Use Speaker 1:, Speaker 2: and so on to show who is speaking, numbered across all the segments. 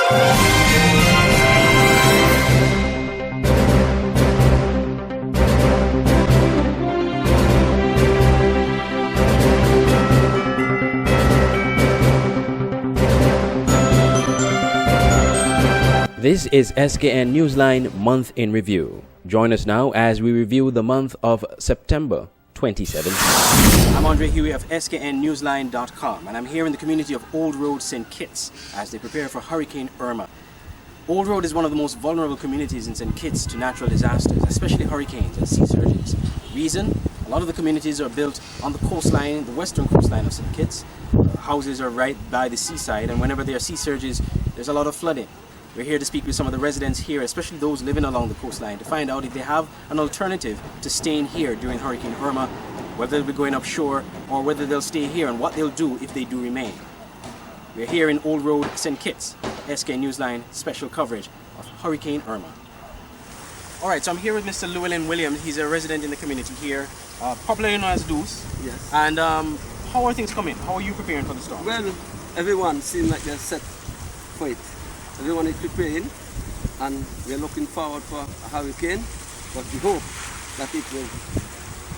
Speaker 1: This is SKN Newsline Month in Review. Join us now as we review the month of September 2017. I'm Andre Huey of SKNNewsline.com, and I'm here in the community of Old Road St. Kitts as they prepare for Hurricane Irma. Old Road is one of the most vulnerable communities in St. Kitts to natural disasters, especially hurricanes and sea surges. Reason? A lot of the communities are built on the coastline, the western coastline of St. Kitts. Houses are right by the seaside, and whenever there are sea surges, there's a lot of flooding. We're here to speak with some of the residents here, especially those living along the coastline, to find out if they have an alternative to staying here during Hurricane Irma, whether they'll be going offshore or whether they'll stay here, and what they'll do if they do remain. We're here in Old Road, St. Kitts, SK Newsline special coverage of Hurricane Irma. Alright, so I'm here with Mr. Llewellyn Williams. He's a resident in the community here, popularly known as Deuce.
Speaker 2: Yes.
Speaker 1: And how are things coming? How are you preparing for the storm?
Speaker 2: Well, everyone seems like they're set for it. Everyone is preparing, and we're looking forward for a hurricane, but we hope that it will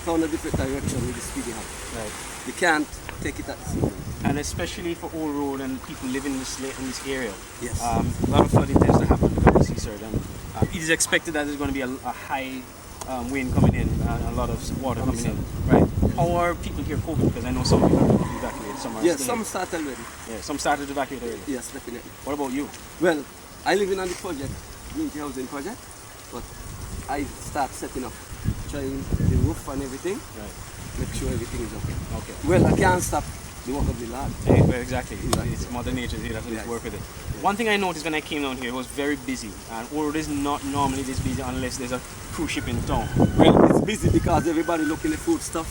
Speaker 2: turn a different direction with the speedy hand.
Speaker 1: Right.
Speaker 2: We can't take it at the same time.
Speaker 1: And especially for Old Road and people living in this area.
Speaker 2: Yes.
Speaker 1: A lot of flooding tends to happen because of sea surge. And it is expected that there's going to be a high wind coming in and a lot of water coming in. Right. How are people here coping? Because I know some people have evacuated, some are
Speaker 2: Yes,
Speaker 1: staying.
Speaker 2: some start already.
Speaker 1: Yeah, some started to evacuate already.
Speaker 2: Yes, definitely.
Speaker 1: What about you?
Speaker 2: Well, I live in on the project, community housing project, but I start setting up, trying the roof and everything,
Speaker 1: Right.
Speaker 2: make sure everything is okay.
Speaker 1: Okay.
Speaker 2: Well, I can't stop the work of the land.
Speaker 1: Yeah, well, exactly.
Speaker 2: Exactly.
Speaker 1: It's Mother Nature, you have to
Speaker 2: Yes.
Speaker 1: work with it. One thing I noticed when I came down here, it was very busy. And Old Road is not normally this busy unless there's a cruise ship in town.
Speaker 2: Well, it's busy because everybody looking at food stuff,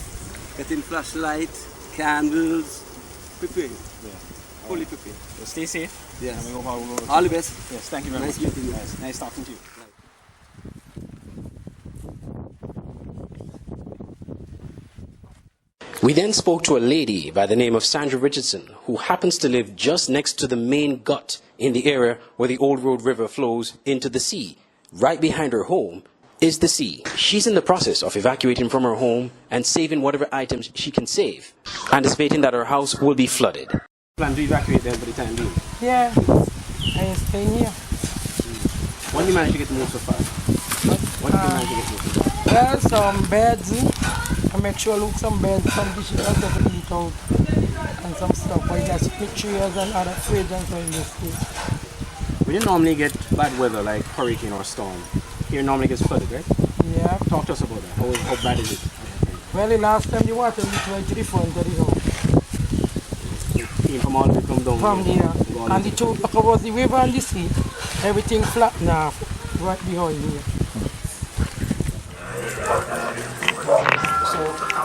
Speaker 2: getting flashlight, candles, preparing,
Speaker 1: Yeah.
Speaker 2: fully prepared.
Speaker 1: So stay safe.
Speaker 2: Yes.
Speaker 1: And we hope our
Speaker 2: All the best.
Speaker 1: Yes, thank you very
Speaker 2: Nice
Speaker 1: much.
Speaker 2: meeting you.
Speaker 1: Yes, nice talking to you. We then spoke to a lady by the name of Sandra Richardson, who happens to live just next to the main gut in the area where the Old Road River flows into the sea. Right behind her home is the sea. She's in the process of evacuating from her home and saving whatever items she can save, anticipating that her house will be flooded. Plan to evacuate there for the time being?
Speaker 3: Yeah, I am staying here.
Speaker 1: When did you manage to get the most so far? What did you manage to get the most so far?
Speaker 3: Well, some beds. I make sure look some beds, some dishes and stuff to eat out, and some stuff. But just pictures and other fridge and so in this place.
Speaker 1: We didn't normally get bad weather like hurricane or storm. Here normally gets flooded, right?
Speaker 3: Yeah.
Speaker 1: Talk to us about that. How bad is it?
Speaker 3: Well, the last time the water went to the front of the house.
Speaker 1: It came from all the way from down
Speaker 3: From
Speaker 1: here.
Speaker 3: here. And the two, across the river and the sea, everything flattened off right behind here.
Speaker 1: So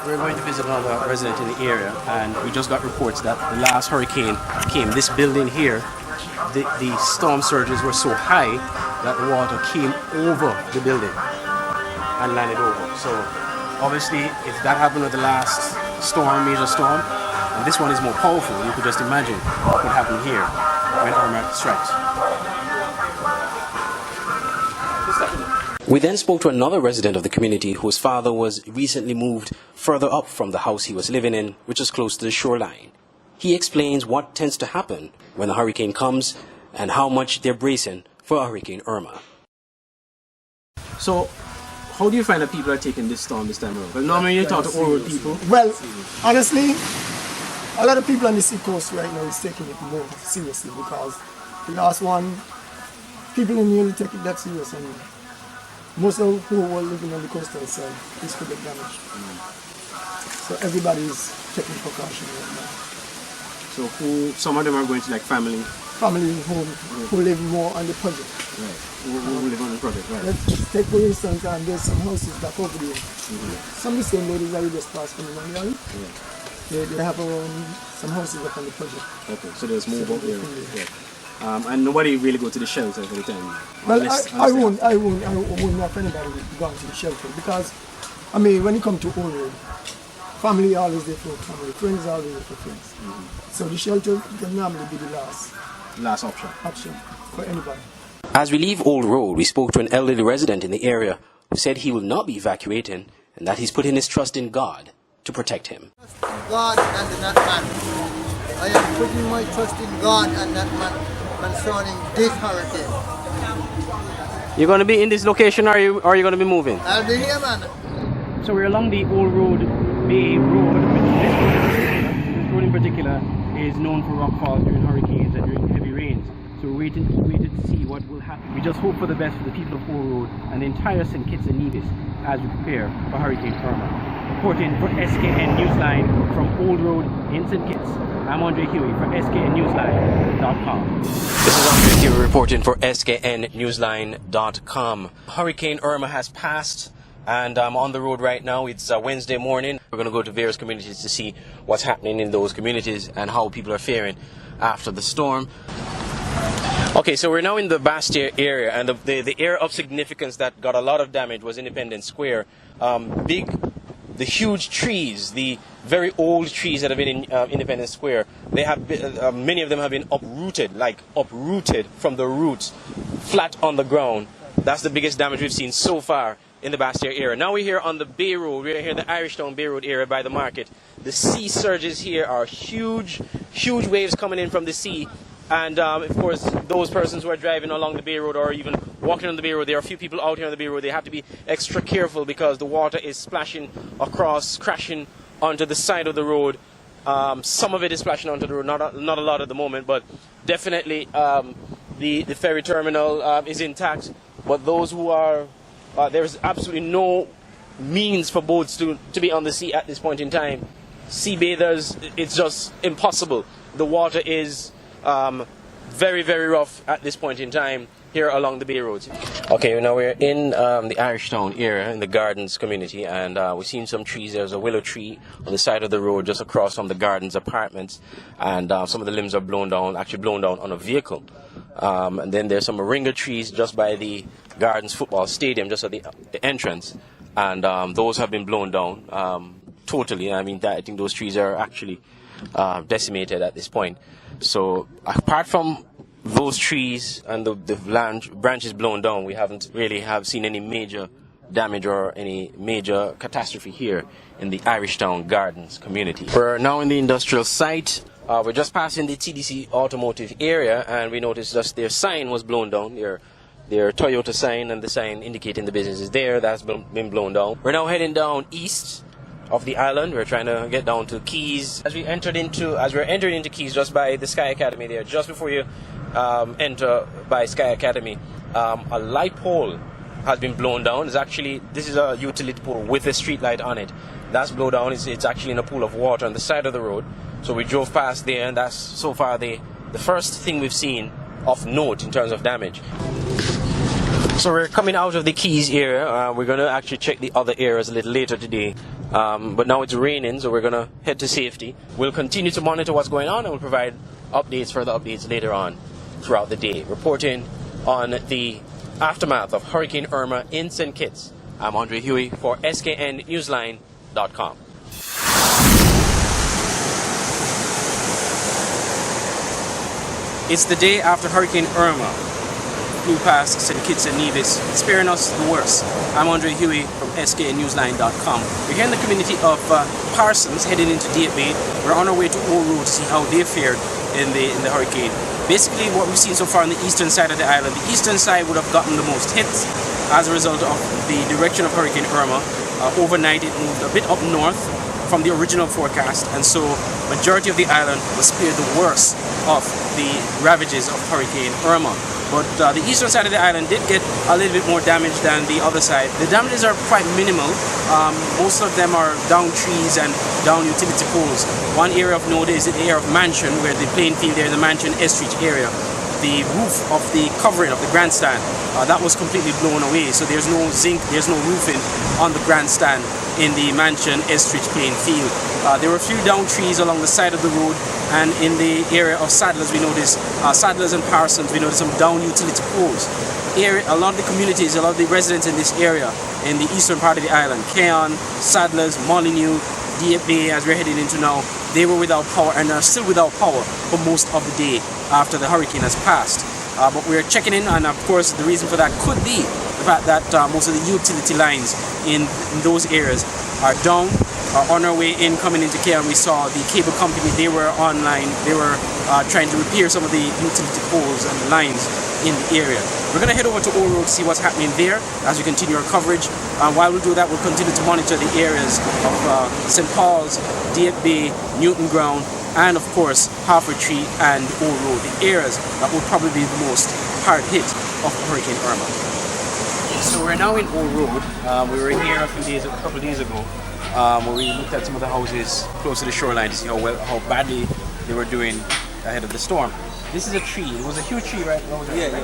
Speaker 1: we're going to visit another resident in the area, and we just got reports that the last hurricane came. This building here, the storm surges were so high that the water came over the building and landed over. So obviously, if that happened with the last storm, major storm, and this one is more powerful, you could just imagine what could happen here when Irma strikes. We then spoke to another resident of the community whose father was recently moved further up from the house he was living in, which is close to the shoreline. He explains what tends to happen when a hurricane comes and how much they're bracing for Hurricane Irma. So, how do you find that people are taking this storm this time around? Well, normally you talk to older people.
Speaker 4: Well, honestly, a lot of people on the sea coast right now is taking it more seriously because the last one, people didn't really take it that serious, and most of who were living on the coastal side is could get damaged. So everybody is taking precaution right now.
Speaker 1: So some of them are going to like family
Speaker 4: home who live more on the project.
Speaker 1: Right. Who live on the project, right.
Speaker 4: Let's take for instance, there's some houses back over there. Some of the same ladies that we just passed from the money. They have some houses up on the project.
Speaker 1: Okay, so there's more about there. And nobody really go to the shelter for the time.
Speaker 4: Well, I won't have anybody going to the shelter because, I mean, when you come to Old Road, family always there for family, friends always there for friends. So the shelter can normally be the last option for anybody.
Speaker 1: As we leave Old Road, we spoke to an elderly resident in the area who said he will not be evacuating and that he's putting his trust in God to protect him.
Speaker 5: God and not man. I am putting my trust in God and not man concerning this hurricane.
Speaker 1: You're going to be in this location, or are you going to be moving?
Speaker 5: I'll be here, man.
Speaker 1: So we're along the Old Road, Bay Road. This road in particular is known for rockfalls during hurricanes and during heavy rains. So we're waiting to see what will happen. We just hope for the best for the people of Old Road and the entire St. Kitts and Nevis as we prepare for Hurricane Irma. Reporting for SKN Newsline from Old Road in St. Kitts, I'm Andre Huey for SKNNewsline.com. This is Andre Huey reporting for SKNNewsline.com. Hurricane Irma has passed, and I'm on the road right now. It's Wednesday morning. We're going to go to various communities to see what's happening in those communities and how people are faring after the storm. Okay, so we're now in the Bastille area, and the area of significance that got a lot of damage was Independence Square. The huge trees, the very old trees that have been in Independence Square, they have been, many of them have been uprooted from the roots, flat on the ground. That's the biggest damage we've seen so far in the Bastille area. Now we're here on the Bay Road. We're here in the Irishtown Bay Road area by the market. The sea surges here are huge, huge waves coming in from the sea. And of course, those persons who are driving along the Bay Road or even walking on the Bay Road, there are a few people out here on the Bay Road. They have to be extra careful because the water is splashing across, crashing onto the side of the road. Some of it is splashing onto the road, not a lot at the moment, but definitely the ferry terminal is intact. But those who are, there's absolutely no means for boats to be on the sea at this point in time. Sea bathers, it's just impossible. The water is very, very rough at this point in time here along the Bay Roads. Okay, now we're in the Irishtown area, in the Gardens community, and we've seen some trees. There's a willow tree on the side of the road just across from the Gardens apartments, and some of the limbs are blown down on a vehicle. And then there's some moringa trees just by the Gardens football stadium, just at the entrance, and those have been blown down totally. I mean, I think those trees are actually decimated at this point. So apart from those trees and the branches blown down, we haven't really seen any major damage or any major catastrophe here in the Irishtown Gardens community. We're now in the industrial site. We're just passing the TDC automotive area, and we noticed just their sign was blown down. Their Toyota sign, and the sign indicating the business is there, that's been blown down. We're now heading down east of the island. We're trying to get down to Keys. As we're entering into Keys, just by the Sky Academy there, just before you enter by Sky Academy, a light pole has been blown down. This is a utility pole with a street light on it. That's blown down. It's actually in a pool of water on the side of the road. So we drove past there, and that's so far the first thing we've seen of note in terms of damage. So we're coming out of the Keys area. We're going to actually check the other areas a little later today. But now it's raining, so we're going to head to safety. We'll continue to monitor what's going on, and we'll provide further updates later on throughout the day. Reporting on the aftermath of Hurricane Irma in St. Kitts, I'm Andre Huey for SKNNewsline.com. It's the day after Hurricane Irma flew past St. Kitts and Nevis, sparing us the worst. I'm Andre Huey from SKNNewsline.com. We're here in the community of Parsons, heading into Deep Bay. We're on our way to Old Road to see how they fared in the hurricane. Basically, what we've seen so far on the eastern side of the island, the eastern side would have gotten the most hits as a result of the direction of Hurricane Irma. Overnight, it moved a bit up north from the original forecast, and so majority of the island was spared the worst of the ravages of Hurricane Irma. But the eastern side of the island did get a little bit more damage than the other side. The damages are quite minimal. Most of them are down trees and down utility poles. One area of note is the area of Mansion, where the playing field there, the Mansion Estridge area. The roof of the covering of the grandstand, that was completely blown away. So there's no zinc, there's no roofing on the grandstand in the Mansion Estridge playing field. There were a few down trees along the side of the road, and in the area of Sadlers, we noticed Sadlers and Parsons, we noticed some down utility poles. A lot of the communities, a lot of the residents in this area, in the eastern part of the island, Keon, Sadlers, Molyneux, DFB, as we're heading into now, they were without power and are still without power for most of the day after the hurricane has passed. But we're checking in, and of course the reason for that could be the fact that most of the utility lines in those areas are down. On our way in, coming into KL, we saw the cable company. They were online. They were trying to repair some of the utility poles and the lines in the area. We're going to head over to Old Road to see what's happening there as we continue our coverage. While we do that, we'll continue to monitor the areas of St. Paul's, DFB, Newton Ground, and of course Halfway Tree and Old Road, the areas that would probably be the most hard hit of Hurricane Irma. So we're now in Old Road. We were here a couple of days ago, where we looked at some of the houses close to the shoreline to see how badly they were doing ahead of the storm. This is a tree. It was a huge tree, right? Yeah.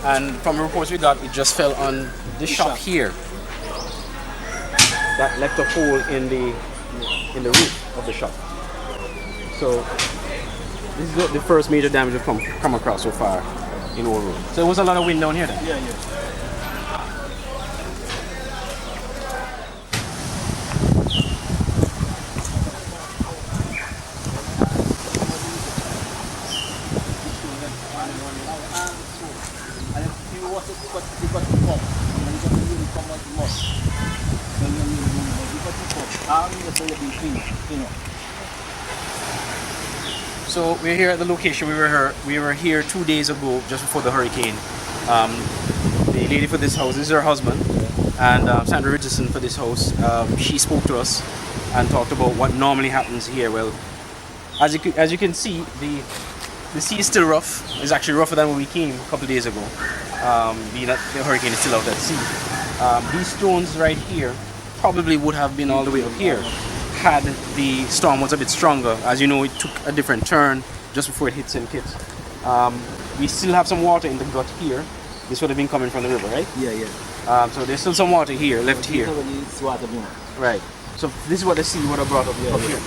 Speaker 1: And from the reports we got, it just fell on this shop here. That left a hole in the roof of the shop. So this is the first major damage we've come across so far in Old Road. So there was a lot of wind down here then?
Speaker 3: Yeah.
Speaker 1: So we're here at the location. We were here 2 days ago, just before the hurricane. The lady for this house, this is her husband, and Sandra Richardson for this house. She spoke to us and talked about what normally happens here. Well, as you can see, the sea is still rough. It's actually rougher than when we came a couple of days ago. Being that the hurricane is still out at sea. These stones right here probably would have been all the way up here had the storm was a bit stronger. As you know, it took a different turn just before it hit St. Kitts. We still have some water in the gut here. This would have been coming from the river, right?
Speaker 2: Yeah.
Speaker 1: So there's still some water here, left here. Right. So this is what the sea would have brought up here.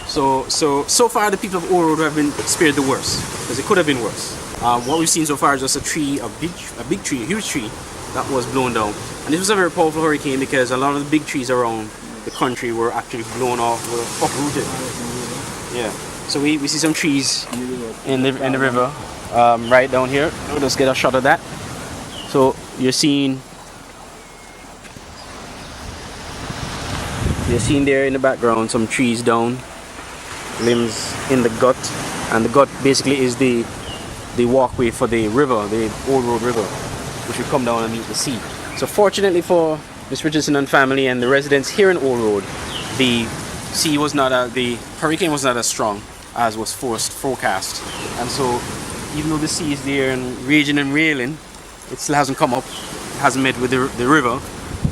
Speaker 1: So far the people of Old Road have been spared the worst, because it could have been worse. What we've seen so far is just a tree, a big tree, a huge tree that was blown down. And this was a very powerful hurricane because a lot of the big trees around the country were actually blown off, were uprooted. Yeah. So we see some trees in the river right down here. Let's get a shot of that. So you're seeing there in the background some trees down, limbs in the gut, and the gut basically is the walkway for the river, the Old Road River, which will come down and meet the sea. So fortunately for Miss Richardson and family and the residents here in Old Road, the hurricane was not as strong as was forecast, and so even though the sea is there and raging and railing, it still hasn't come up, hasn't met with the river,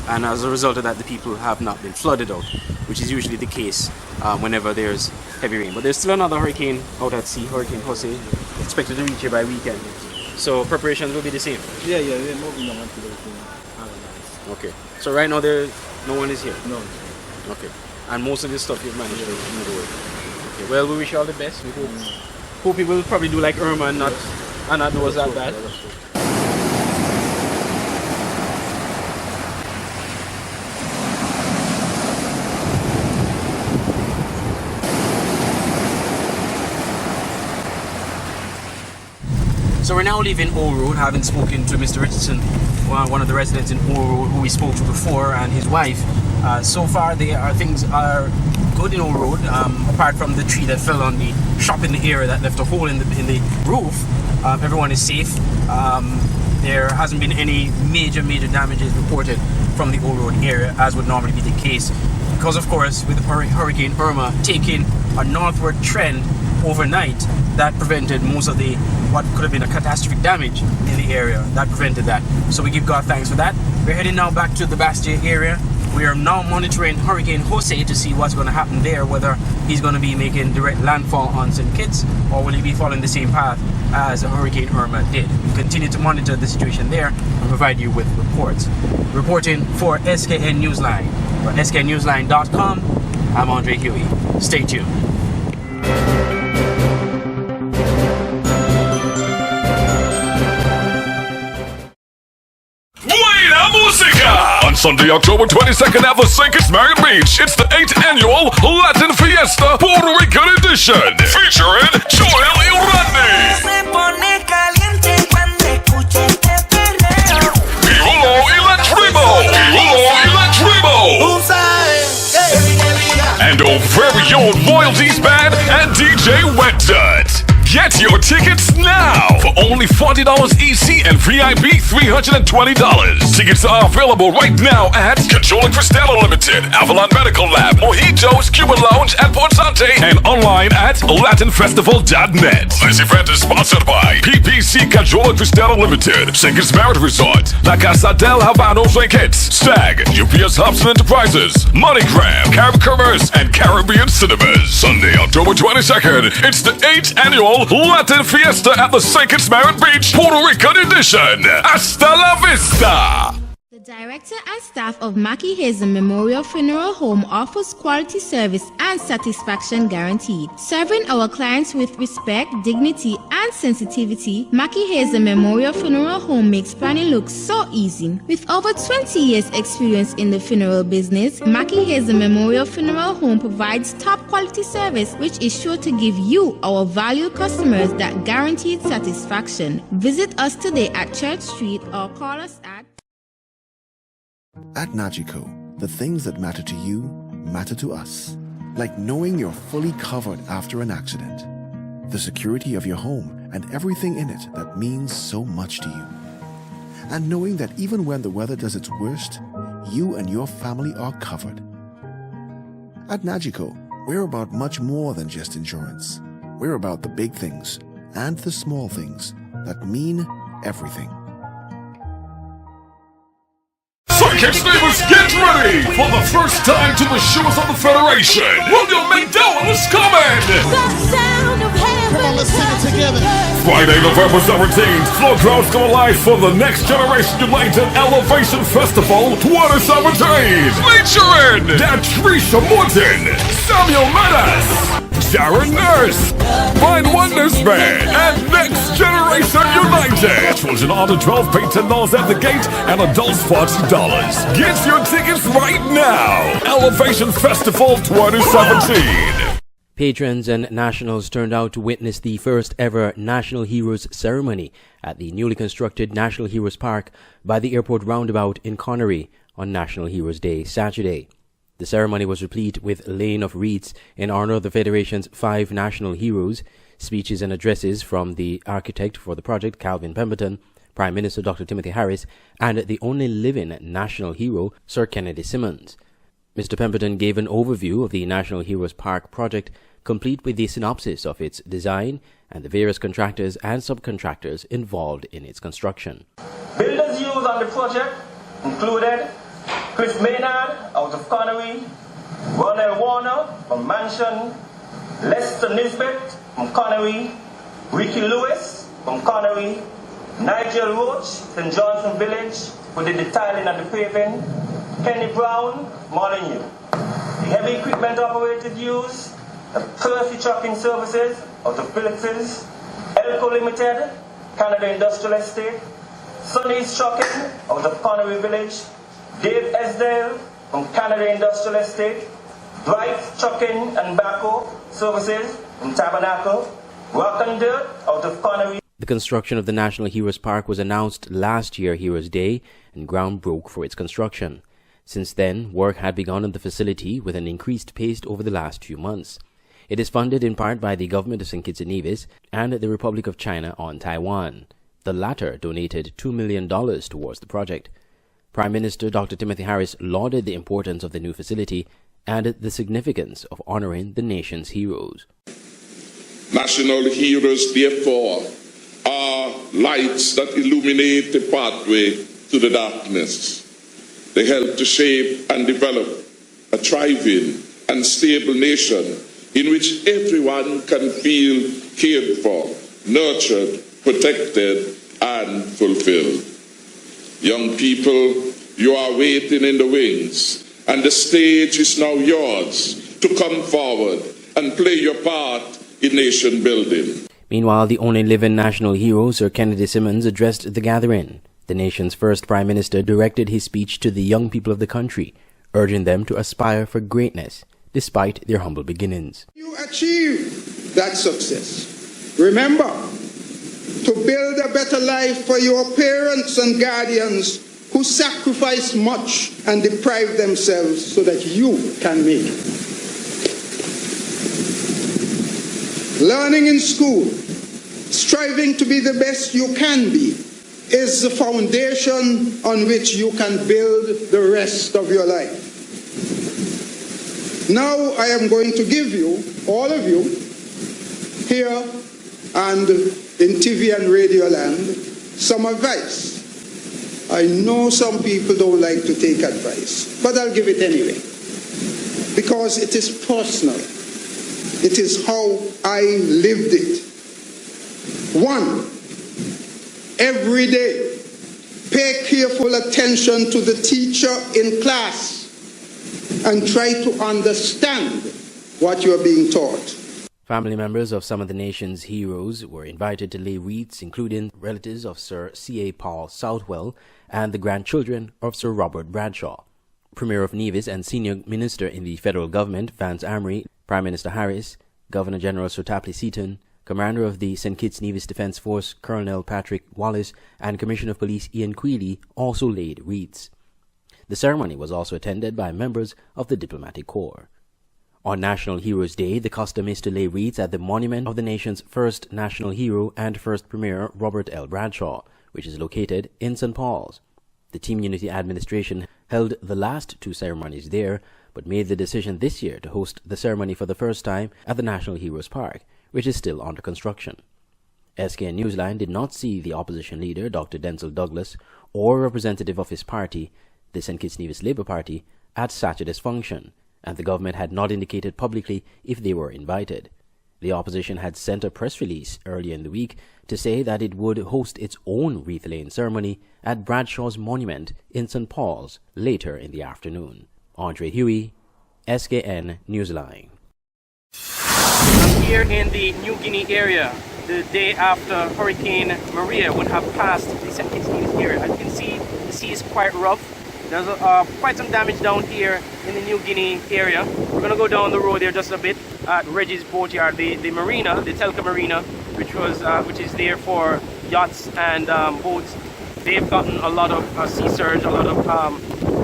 Speaker 1: and as a result of that, the people have not been flooded out, which is usually the case whenever there's heavy rain. But there's still another hurricane out at sea, Hurricane Jose, expected to reach here by weekend. So preparations will be the same.
Speaker 2: Yeah, we're moving on to the
Speaker 1: Okay. So right now no one is here?
Speaker 2: No.
Speaker 1: Okay. And most of this stuff you've managed to move away. Okay. Well, we wish you all the best. We hope it will probably do like Irma and not do us that bad. So we're now leaving Old Road, having spoken to Mr. Richardson, one of the residents in Old Road who we spoke to before, and his wife. So far things are good in Old Road, apart from the tree that fell on the shop in the area that left a hole in the roof. Everyone is safe. There hasn't been any major damages reported from the Old Road area, as would normally be the case, because of course with Hurricane Irma taking a northward trend overnight, that prevented most of what could have been a catastrophic damage in the area. That prevented that. So we give God thanks for that. We're heading now back to the Bastia area. We are now monitoring Hurricane Jose to see what's going to happen there, whether he's going to be making direct landfall on St. Kitts, or will he be following the same path as Hurricane Irma did. We continue to monitor the situation there and provide you with reports. Reporting for SKN Newsline, or sknewsline.com, I'm Andre Huey. Stay tuned.
Speaker 6: Sunday, October 22nd at the St. Kitts Marriott Beach. It's the 8th annual Latin Fiesta Puerto Rican edition, featuring Joel y Randy. Pirulo y La Tribo. And our very own Royalties Band and DJ Wet Dirt. Get your tickets now for only $40 EC and VIP $320. Tickets are available right now at Controlling Cristallo Limited, Avalon Medical Lab, Mojitos, Cuban Lounge, and Portante, and online at LatinFestival.net. This event is sponsored by PPC Controlling Cristallo Limited, St. Kitts Marriott Resort, La Casa del Habano St. Kitts, Stag, UPS Hobson Enterprises, MoneyGram, Carib Commerce, and Caribbean Cinemas. Sunday, October 22nd, it's the 8th annual Latin Fiesta at the St. Kitts Marriott Beach, Puerto Rican edition. Hasta la vista!
Speaker 7: The director and staff of Mackie Hazen Memorial Funeral Home offers quality service and satisfaction guaranteed. Serving our clients with respect, dignity, and sensitivity, Mackie Hazen Memorial Funeral Home makes planning look so easy. With over 20 years experience in the funeral business, Mackie Hazen Memorial Funeral Home provides top quality service which is sure to give you, our valued customers, that guaranteed satisfaction. Visit us today at Church Street or call us
Speaker 8: At Nagico, the things that matter to you matter to us. Like knowing you're fully covered after an accident. The security of your home and everything in it that means so much to you. And knowing that even when the weather does its worst, you and your family are covered. At Nagico, we're about much more than just insurance. We're about the big things and the small things that mean everything.
Speaker 6: St. Kitts neighbors, get ready for the first time to the shores of the Federation. William McDowell is coming.
Speaker 5: Come on, let's sing it together.
Speaker 6: Friday, November 17th, floor crowds go live for the Next Generation United Elevation Festival 2017. Featuring Datricia Morton, Samuel Menace, Sharon Nurse, Fine Wonders Band, and Next Generation United. Children under 12 pay $10 at the gate and adults $40. Get your tickets right now. Elevation Festival 2017.
Speaker 1: Patrons and nationals turned out to witness the first ever National Heroes ceremony at the newly constructed National Heroes Park by the airport roundabout in Connery on National Heroes Day, Saturday. The ceremony was replete with laying of wreaths in honor of the Federation's 5 national heroes, speeches and addresses from the architect for the project, Calvin Pemberton, Prime Minister Dr. Timothy Harris, and the only living national hero, Sir Kennedy Simmons. Mr. Pemberton gave an overview of the National Heroes Park project, complete with the synopsis of its design and the various contractors and subcontractors involved in its construction.
Speaker 9: Builders used on the project included Chris Maynard out of Connery, Ronald Warner from Mansion, Lester Nisbet from Connery, Ricky Lewis from Connery, Nigel Roach, St. Johnson Village, who did the tiling and the paving, Kenny Brown, Molyneux. The heavy equipment operated used, the Percy Trucking Services out of Phillips's, Elco Limited, Canada Industrial Estate, Sonny's Trucking out of Connery Village, Dave Esdale from Canada Industrial Estate, Bright Trucking and Backhoe Services from Tabernacle, Rock and Dirt out of Connery.
Speaker 1: The construction of the National Heroes Park was announced last year Heroes Day, and ground broke for its construction. Since then, work had begun on the facility with an increased pace over the last few months. It is funded in part by the government of St. Kitts and Nevis and the Republic of China on Taiwan. The latter donated $2 million towards the project. Prime Minister Dr. Timothy Harris lauded the importance of the new facility and the significance of honoring the nation's heroes.
Speaker 10: National heroes, therefore, are lights that illuminate the pathway to the darkness. They help to shape and develop a thriving and stable nation in which everyone can feel cared for, nurtured, protected, and fulfilled. Young people, you are waiting in the wings, and the stage is now yours to come forward and play your part in nation building.
Speaker 1: Meanwhile, the only living national hero, Sir Kennedy Simmons, addressed the gathering. The nation's first Prime Minister directed his speech to the young people of the country, urging them to aspire for greatness despite their humble beginnings.
Speaker 11: You achieve that success. Remember to build a better life for your parents and guardians who sacrifice much and deprive themselves so that you can make it. Learning in school, striving to be the best you can be, is the foundation on which you can build the rest of your life. Now I am going to give you, all of you, here and in TV and radio land, some advice. I know some people don't like to take advice, but I'll give it anyway, because it is personal. It is how I lived it. 1, every day, pay careful attention to the teacher in class and try to understand what you are being taught.
Speaker 1: Family members of some of the nation's heroes were invited to lay wreaths, including relatives of Sir C.A. Paul Southwell and the grandchildren of Sir Robert Bradshaw. Premier of Nevis and Senior Minister in the federal government, Vance Amory, Prime Minister Harris, Governor General Sir Tapley Seaton, Commander of the St. Kitts Nevis Defence Force, Colonel Patrick Wallace, and Commissioner of Police Ian Quealy also laid wreaths. The ceremony was also attended by members of the diplomatic corps. On National Heroes Day, the custom is to lay wreaths at the monument of the nation's first national hero and first Premier, Robert L. Bradshaw, which is located in St. Paul's. The Team Unity administration held the last 2 ceremonies there, but made the decision this year to host the ceremony for the first time at the National Heroes Park, which is still under construction. SKN Newsline did not see the opposition leader, Dr. Denzel Douglas, or a representative of his party, the St. Kitts Nevis Labour Party, at Saturday's function, and the government had not indicated publicly if they were invited. The opposition had sent a press release earlier in the week to say that it would host its own wreath-laying ceremony at Bradshaw's monument in St. Paul's later in the afternoon. Andre Huey, SKN Newsline.
Speaker 12: I'm here in the New Guinea area, the day after Hurricane Maria would have passed the St. Kitts Nevis area. As you can see, the sea is quite rough. There's quite some damage down here in the New Guinea area. We're going to go down the road there just a bit at Reggie's Boatyard, the marina, the Telka Marina, which is there for yachts and boats. They've gotten a lot of sea surge, a lot of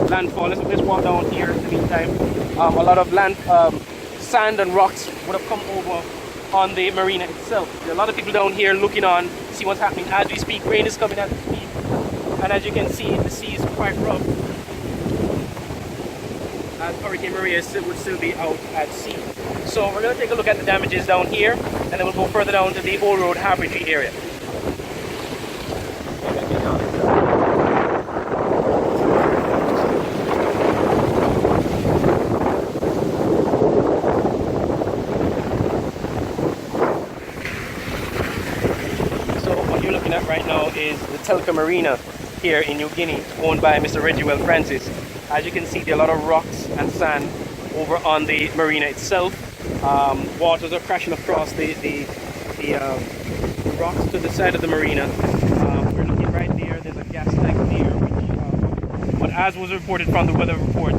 Speaker 12: landfall. Let's just walk down here in the meantime. A lot of sand and rocks would have come over on the marina itself. There are a lot of people down here looking on, see what's happening. As we speak, rain is coming at speed, and as you can see, the sea is quite rough, as Hurricane Maria would still be out at sea. So we're going to take a look at the damages down here, and then we'll go further down to the Old Road Halfway Tree area. Right now is the Telka Marina here in New Guinea, owned by Mr. Reggie Well Francis. As you can see, there are a lot of rocks and sand over on the marina itself. Waters are crashing across the rocks to the side of the marina. We're looking right there, there's a gas tank there, which, but as was reported from the weather report,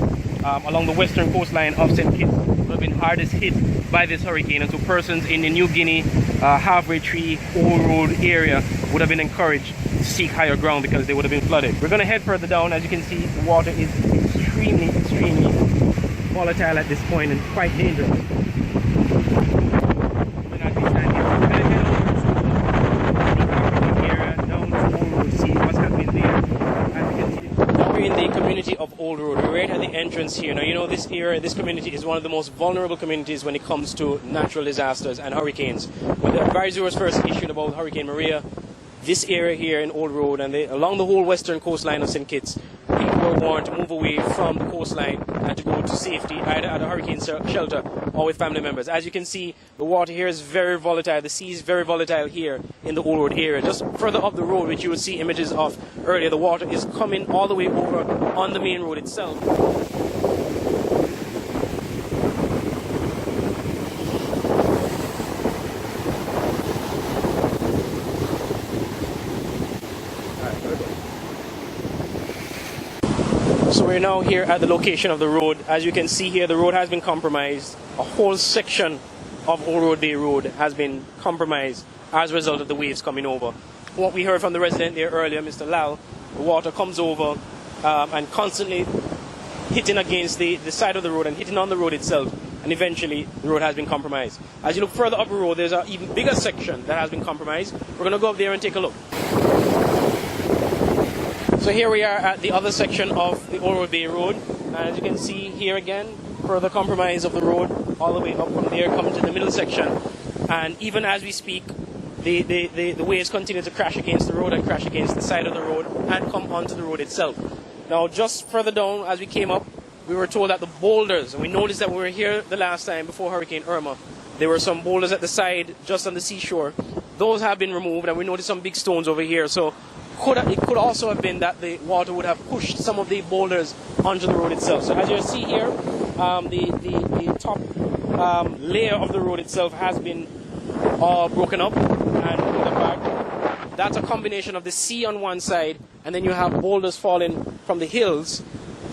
Speaker 12: along the western coastline of St. Kitts would have been hardest hit by this hurricane, and so persons in the New Guinea Halfway Tree Old Road area would have been encouraged to seek higher ground because they would have been flooded. We're going to head further down. As you can see, the water is extremely volatile at this point and quite dangerous. In the community of Old Road, we're right at the entrance here. Now, you know, this community is one of the most vulnerable communities when it comes to natural disasters and hurricanes. When the advisory was first issued about Hurricane Maria, this area here in Old Road and along the whole western coastline of St. Kitts, people were warned to move away from the coastline and to go to safety either at a hurricane shelter or with family members. As you can see, the water here is very volatile. The sea is very volatile here in the Old Road area. Just further up the road, which you will see images of earlier, the water is coming all the way over on the main road itself. So we're now here at the location of the road. As you can see here, the road has been compromised. A whole section of Old Road Bay Road has been compromised as a result of the waves coming over. What we heard from the resident there earlier, Mr. Lal, the water comes over and constantly hitting against the side of the road and hitting on the road itself, and eventually the road has been compromised. As you look further up the road, there's an even bigger section that has been compromised. We're going to go up there and take a look. So here we are at the other section of the Old Road Bay Road, and as you can see here again, further compromise of the road all the way up from there, coming to the middle section. And even as we speak, the waves continue to crash against the road and crash against the side of the road and come onto the road itself. Now, just further down as we came up, we were told that the boulders, and we noticed that when we were here the last time before Hurricane Irma, there were some boulders at the side just on the seashore. Those have been removed, and we noticed some big stones over here. So it could also have been that the water would have pushed some of the boulders onto the road itself. So as you see here, the top layer of the road itself has been broken up and pulled apart. That's a combination of the sea on one side, and then you have boulders falling from the hills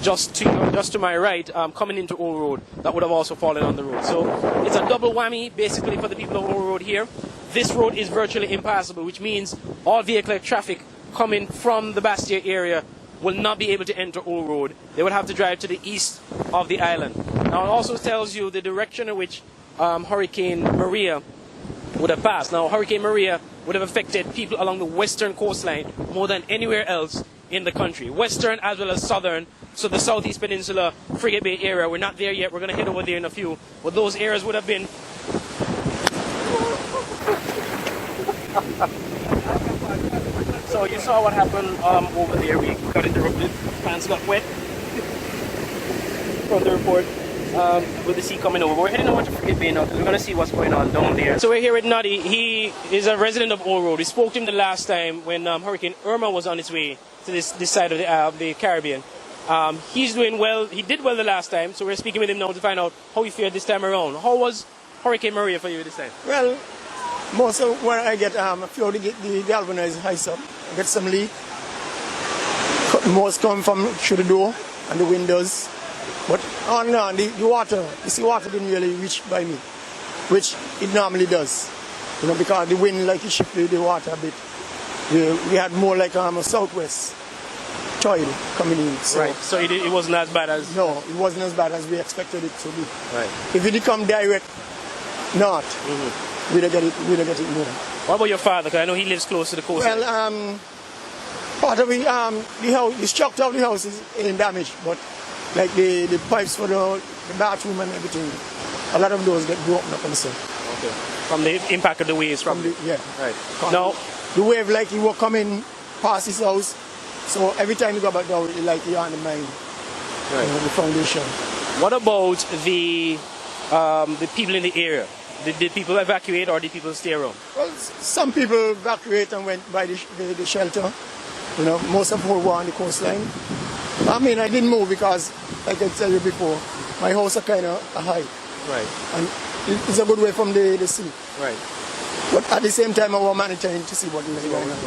Speaker 12: just to my right, coming into Old Road, that would have also fallen on the road. So it's a double whammy basically for the people of Old Road here. This road is virtually impassable, which means all vehicular traffic coming from the Bastia area will not be able to enter Old Road. They would have to drive to the east of the island. Now it also tells you the direction in which Hurricane Maria would have passed. Now Hurricane Maria would have affected people along the western coastline more than anywhere else in the country. Western as well as southern. So the Southeast Peninsula, Frigate Bay area, we're not there yet. We're going to head over there in a few. But those areas would have been... So you saw what happened over there. We got interrupted. Pants got wet. From the report, with the sea coming over. We're heading over to Frigate Bay now because we're going to see what's going on down there. So we're here with Noddy. He is a resident of Old Road. We spoke to him the last time when Hurricane Irma was on its way to this side of the Caribbean. He's doing well. He did well the last time, so we're speaking with him now to find out how he fared this time around. How was Hurricane Maria for you this time?
Speaker 4: Well, most of when I get a few of the galvanized ice up, I get some leak. Most come from through the door and the windows. But on and on, the water, you see, water didn't really reach by me, which it normally does. You know, because the wind like it shifted the water a bit. We had more like a southwest tide coming in. So,
Speaker 12: right. So it wasn't as bad as...
Speaker 4: No, it wasn't as bad as we expected it to be.
Speaker 12: Right.
Speaker 4: If it did come direct north, we'd have get it more.
Speaker 12: What about your father? Because I know he lives close to the coast.
Speaker 4: Well, part of the structure of the house is in damage, but like the pipes for the bathroom and everything, a lot of those get broken up and so.
Speaker 12: Okay. From the impact of the waves, probably.
Speaker 4: Yeah.
Speaker 12: Right.
Speaker 4: Now the wave like it will come in past his house, so every time you go back down, it like you're on the mine,
Speaker 12: right.
Speaker 4: The foundation.
Speaker 12: What about the people in the area? Did people evacuate or did people stay around?
Speaker 4: Well, some people evacuate and went by the shelter. You know, most of them were on the coastline. I mean, I didn't move because, like I tell you before, my house is kind of high.
Speaker 12: Right.
Speaker 4: And it's a good way from the sea.
Speaker 12: Right.
Speaker 4: But at the same time, I was monitoring to see what was going on.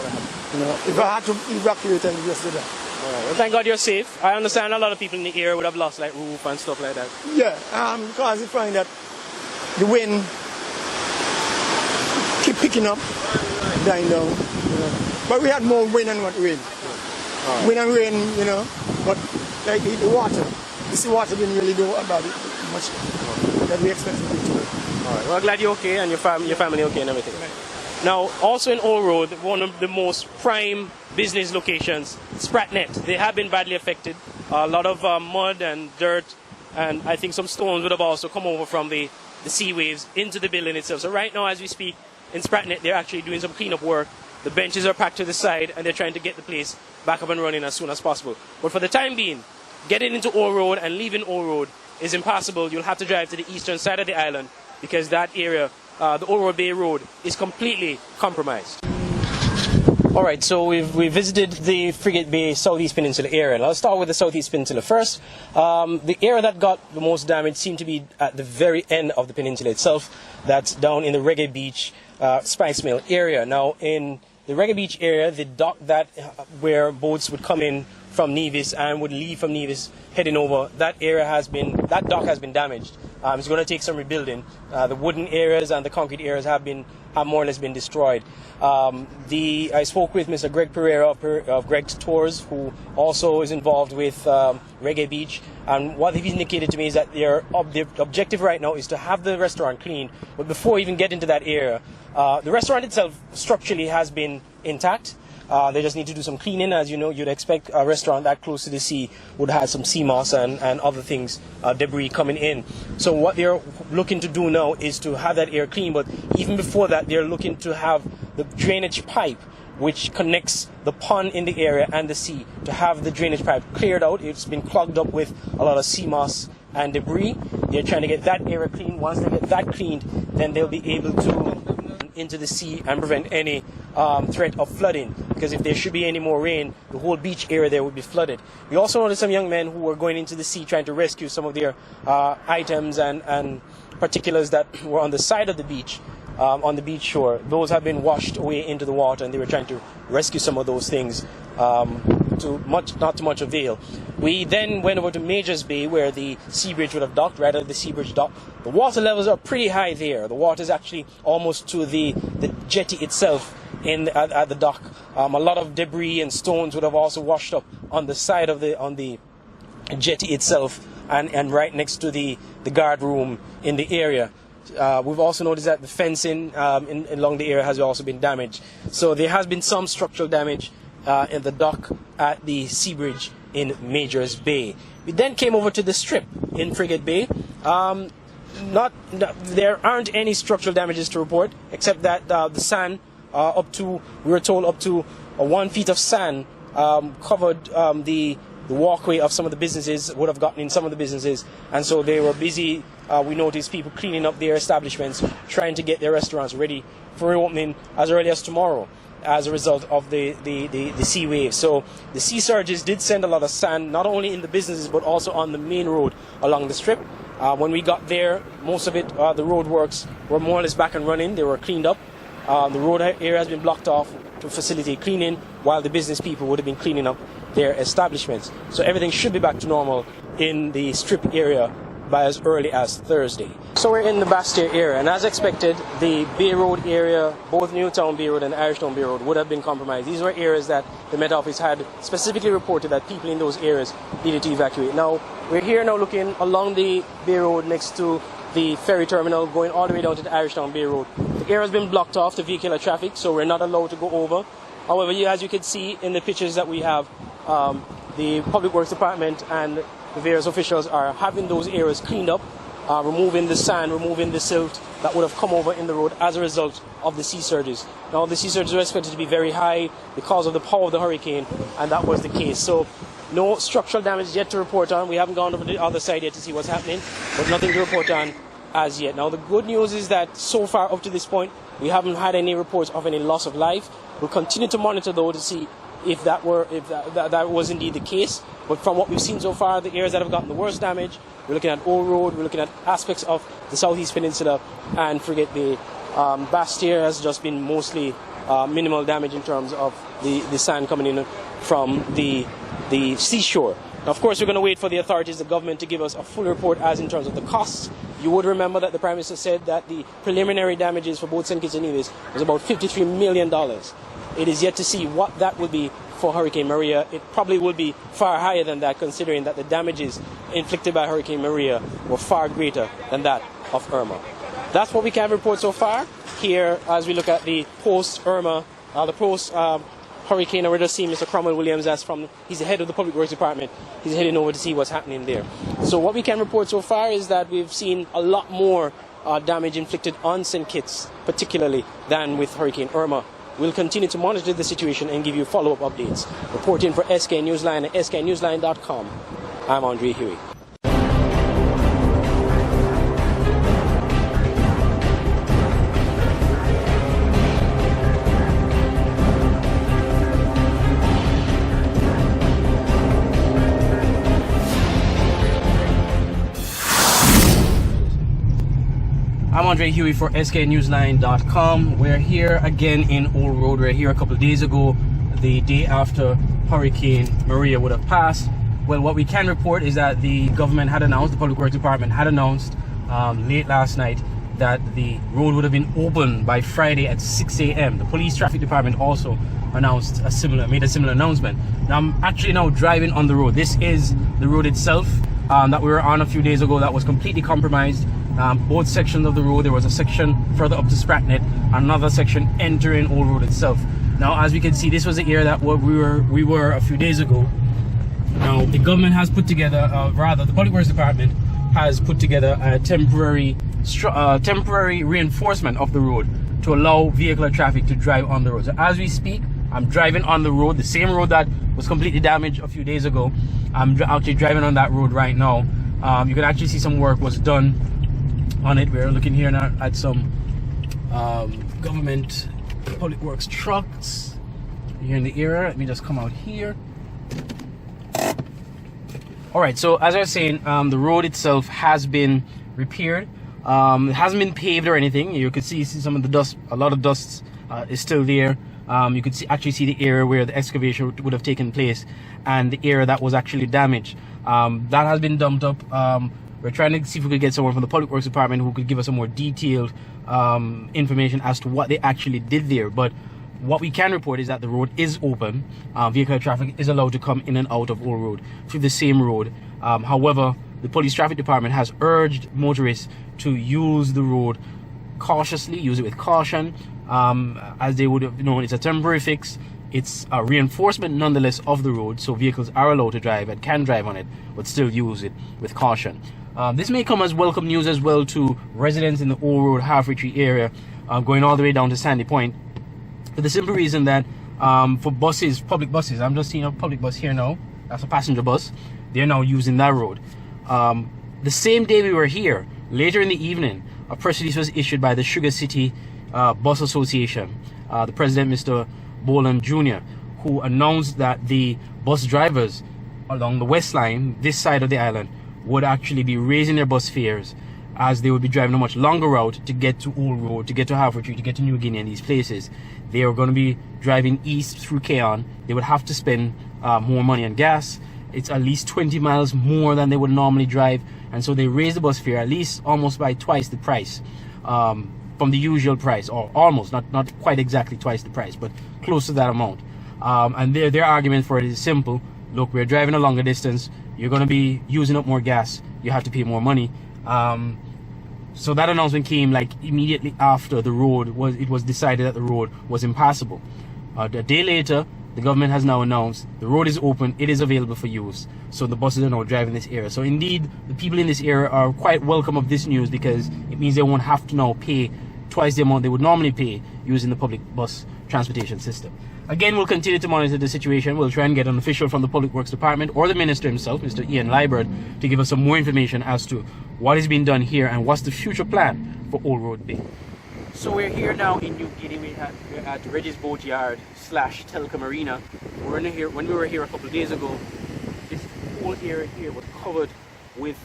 Speaker 4: You know, if I had to evacuate, I would just do that.
Speaker 12: Right. Well, thank God you're safe. I understand a lot of people in the area would have lost like roof and stuff like that.
Speaker 4: Yeah, because you find that the wind keep picking up, dying down. You know. But we had more wind and what rain. Right. Wind and rain, you know, but like the water. You see, water didn't really do about it much that we expected it to.
Speaker 12: All right. Well, glad you're okay and your family okay and everything. Right. Now, also in Old Road, one of the most prime business locations, Spratnet. They have been badly affected. A lot of mud and dirt, and I think some stones would have also come over from the sea waves into the building itself. So right now, as we speak, in Spratnet, they're actually doing some cleanup work. The benches are packed to the side, and they're trying to get the place back up and running as soon as possible. But for the time being, getting into Old Road and leaving Old Road is impossible. You'll have to drive to the eastern side of the island because that area, the Old Road Bay Road, is completely compromised. All right, so we visited the Frigate Bay Southeast Peninsula area. Let's start with the Southeast Peninsula first. The area that got the most damage seemed to be at the very end of the peninsula itself. That's down in the Reggae Beach, Spice Mill area. Now, in the Reggae Beach area, the dock where boats would come in from Nevis and would leave from Nevis heading over. That dock has been damaged. It's going to take some rebuilding. The wooden areas and the concrete areas have more or less been destroyed. I spoke with Mr. Greg Pereira of Greg's Tours, who also is involved with Reggae Beach, and what he's indicated to me is that the objective right now is to have the restaurant cleaned. But before even getting to that area, the restaurant itself structurally has been intact. They just need to do some cleaning. As you know, you'd expect a restaurant that close to the sea would have some sea moss and other things, debris coming in. So what they're looking to do now is to have that area clean. But even before that, they're looking to have the drainage pipe, which connects the pond in the area and the sea, to have the drainage pipe cleared out. It's been clogged up with a lot of sea moss and debris. They're trying to get that area clean. Once they get that cleaned, then they'll be able to into the sea and prevent any threat of flooding, because if there should be any more rain, the whole beach area there would be flooded. We also noticed some young men who were going into the sea trying to rescue some of their items and particulars that were on the side of the beach, on the beach shore. Those have been washed away into the water, and they were trying to rescue some of those things, not to much avail. We then went over to Majors Bay, where the sea bridge would have docked. Right at the sea bridge dock, the water levels are pretty high there. The water is actually almost to the jetty itself at the dock. A lot of debris and stones would have also washed up on the side of the jetty itself, and right next to the guard room in the area. We've also noticed that the fencing along the area has also been damaged. So there has been some structural damage in the dock at the sea bridge in Majors Bay. We then came over to the strip in Frigate Bay. There aren't any structural damages to report, except that the sand we were told up to 1 feet of sand covered the walkway of some of the businesses, would have gotten in some of the businesses, and so they were busy. We noticed people cleaning up their establishments, trying to get their restaurants ready for reopening as early as tomorrow, as a result of the sea wave. So the sea surges did send a lot of sand, not only in the businesses but also on the main road along the strip. When we got there, most of it, the road works were more or less back and running. They were cleaned up. The road area has been blocked off to facilitate cleaning, while the business people would have been cleaning up their establishments. So everything should be back to normal in the strip area by as early as Thursday. So we're in the Bastille area, and as expected, the Bay Road area, both Newtown Bay Road and Irishtown Bay Road, would have been compromised. These were areas that the Met Office had specifically reported that people in those areas needed to evacuate. Now, we're here now looking along the Bay Road next to the ferry terminal, going all the way down to the Irishtown Bay Road. The area has been blocked off to vehicular traffic, so we're not allowed to go over. However, as you can see in the pictures that we have, the Public Works Department and the various officials are having those areas cleaned up, removing the sand, removing the silt that would have come over in the road as a result of the sea surges. Now, the sea surges were expected to be very high because of the power of the hurricane, and that was the case. So, no structural damage yet to report on. We haven't gone over the other side yet to see what's happening, but nothing to report on as yet. Now, the good news is that so far up to this point, we haven't had any reports of any loss of life. We'll continue to monitor, though, to see if that was indeed the case. But from what we've seen so far, the areas that have gotten the worst damage, we're looking at Old Road, we're looking at aspects of the Southeast Peninsula and Frigate Bay. Bastille has just been mostly minimal damage in terms of the sand coming in from the seashore. Now, of course, we're going to wait for the authorities, the government, to give us a full report as in terms of the costs. You would remember that the Prime Minister said that the preliminary damages for both St. Kitts and Nevis was about $53 million. It is yet to see what that would be for Hurricane Maria. It probably would be far higher than that, considering that the damages inflicted by Hurricane Maria were far greater than that of Irma. That's what we can report so far here as we look at the post-Irma, Hurricane. We're just seeing Mr. Cromwell Williams, he's the head of the Public Works Department. He's heading over to see what's happening there. So what we can report so far is that we've seen a lot more damage inflicted on St. Kitts, particularly, than with Hurricane Irma. We'll continue to monitor the situation and give you follow-up updates. Reporting for SK Newsline at sknewsline.com, I'm Andre Huey. I'm Andre Huey for sknewsline.com. We're here again in Old Road. We're here a couple of days ago, the day after Hurricane Maria would have passed. Well, what we can report is that the government had announced, the Public Works Department had announced late last night that the road would have been open by Friday at 6 a.m. The Police Traffic Department also announced made a similar announcement. Now I'm actually now driving on the road. This is the road itself that we were on a few days ago that was completely compromised. Both sections of the road, there was a section further up to Sprattnet, another section entering Old Road itself. Now, as we can see, this was the area that we were a few days ago. Now, the government has put together, the Public Works Department has put together a temporary reinforcement of the road to allow vehicular traffic to drive on the road. So as we speak, I'm driving on the road, the same road that was completely damaged a few days ago. I'm actually driving on that road right now. You can actually see some work was done on it. We're looking here now at some government public works trucks here in the area. Let me just come out here. All right, so as I was saying, the road itself has been repaired. It hasn't been paved or anything. You could see some of the dust, a lot of dust is still there. You could actually see the area where the excavation would have taken place and the area that was actually damaged. That has been dumped up. We're trying to see if we could get someone from the Public Works Department who could give us some more detailed information as to what they actually did there. But what we can report is that the road is open. Vehicular traffic is allowed to come in and out of Old Road through the same road. However, the Police Traffic Department has urged motorists to use the road cautiously, use it with caution. As they would have known, it's a temporary fix. It's a reinforcement nonetheless of the road, so vehicles are allowed to drive and can drive on it, but still use it with caution. This may come as welcome news as well to residents in the Old Road Halfway Tree area, going all the way down to Sandy Point, for the simple reason that for buses, public buses, I'm just seeing a public bus here now, that's a passenger bus, they're now using that road. The same day we were here, later in the evening, a press release was issued by the Sugar City Bus Association, the president, Mr. Boland Jr., who announced that the bus drivers along the West Line, this side of the island, would actually be raising their bus fares as they would be driving a much longer route to get to Old Road, to get to Halfway Tree, to get to New Guinea and these places. They are going to be driving east through Keon. They would have to spend more money on gas. It's at least 20 miles more than they would normally drive, and so they raised the bus fare at least almost by twice the price from the usual price, or almost, not quite exactly twice the price, but close to that amount. And their argument for it is simple. Look, we're driving a longer distance. You're going to be using up more gas. You have to pay more money. So that announcement came like immediately after it was decided that the road was impassable. A day later, the government has now announced the road is open, it is available for use. So the buses are now driving this area. So indeed, the people in this area are quite welcome of this news, because it means they won't have to now pay twice the amount they would normally pay using the public bus transportation system. Again, we'll continue to monitor the situation. We'll try and get an official from the Public Works Department or the Minister himself, Mr. Ian Liburd, to give us some more information as to what is being done here and what's the future plan for Old Road Bay. So we're here now in New Guinea. We're at Reggie's Boatyard / Telka Marina. We're in here. When we were here a couple of days ago, this whole area here was covered with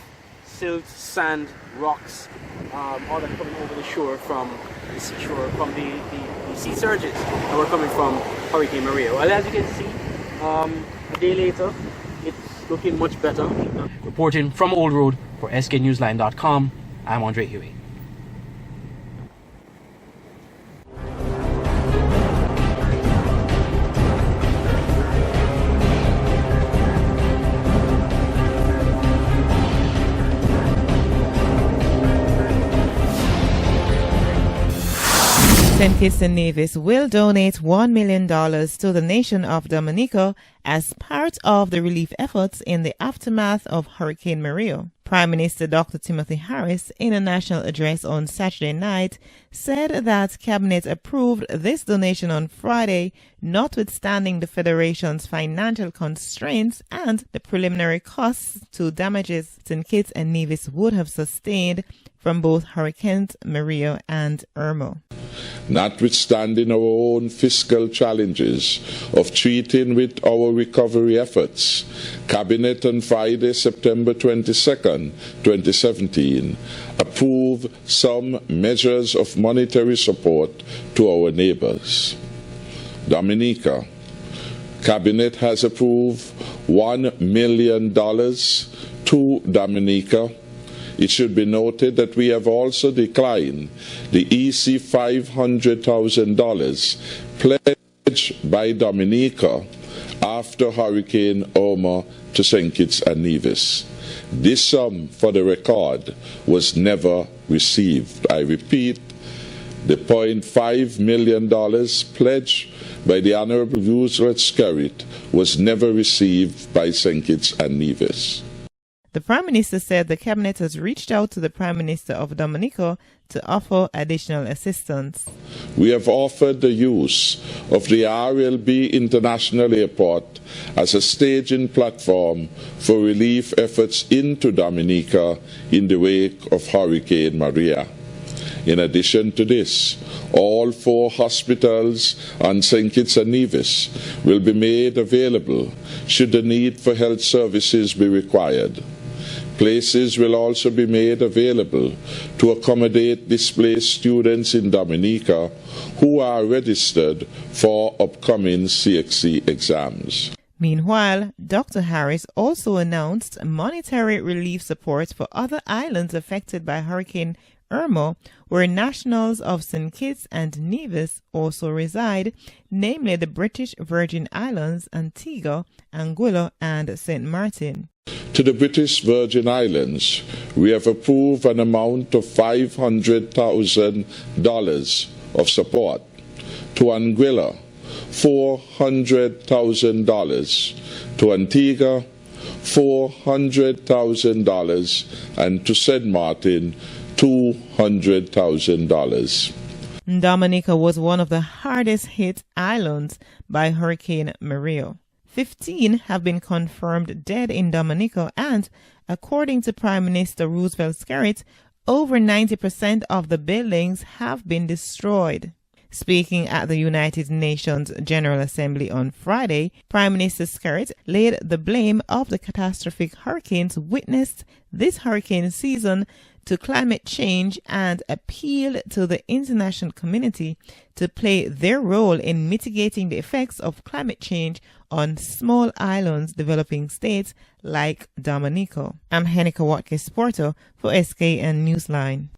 Speaker 12: silt, sand, rocks, all that coming over the shore from the seashore, from the sea surges that were coming from Hurricane Maria. Well, as you can see, a day later, it's looking much better. Reporting from Old Road for sknewsline.com, I'm Andre Huey.
Speaker 13: St. Kitts and Nevis will donate $1 million to the nation of Dominica as part of the relief efforts in the aftermath of Hurricane Maria. Prime Minister Dr. Timothy Harris, in a national address on Saturday night, said that Cabinet approved this donation on Friday, notwithstanding the Federation's financial constraints and the preliminary costs to damages St. Kitts and Nevis would have sustained from both Hurricanes Maria and Irma.
Speaker 10: Notwithstanding our own fiscal challenges of treating with our recovery efforts, Cabinet on Friday, September 22nd, 2017, approved some measures of monetary support to our neighbors. Dominica, Cabinet has approved $1 million to Dominica. It should be noted that we have also declined the EC $500,000 pledged by Dominica after Hurricane Irma to St. Kitts and Nevis. This sum, for the record, was never received. I repeat, the $0.5 million pledged by the Honorable Roosevelt Skerritt was never received by St. Kitts and Nevis.
Speaker 13: The Prime Minister said the Cabinet has reached out to the Prime Minister of Dominica to offer additional assistance.
Speaker 10: We have offered the use of the RLB International Airport as a staging platform for relief efforts into Dominica in the wake of Hurricane Maria. In addition to this, all 4 hospitals on St. Kitts and Nevis will be made available should the need for health services be required. Places will also be made available to accommodate displaced students in Dominica who are registered for upcoming CXC exams.
Speaker 13: Meanwhile, Dr. Harris also announced monetary relief support for other islands affected by Hurricane Irma, where nationals of St. Kitts and Nevis also reside, namely the British Virgin Islands, Antigua, Anguilla, and St. Martin.
Speaker 10: To the British Virgin Islands, we have approved an amount of $500,000 of support. To Anguilla, $400,000. To Antigua, $400,000. And to St. Martin, $200,000.
Speaker 13: Dominica was one of the hardest hit islands by Hurricane Maria. 15 have been confirmed dead in Dominica, and according to Prime Minister Roosevelt Skerritt, over 90% of the buildings have been destroyed. Speaking at the United Nations General Assembly on Friday, Prime Minister Skerritt laid the blame of the catastrophic hurricanes witnessed this hurricane season to climate change and appealed to the international community to play their role in mitigating the effects of climate change on small islands developing states like Dominica. I'm Henika Watkins Porter for SKN Newsline.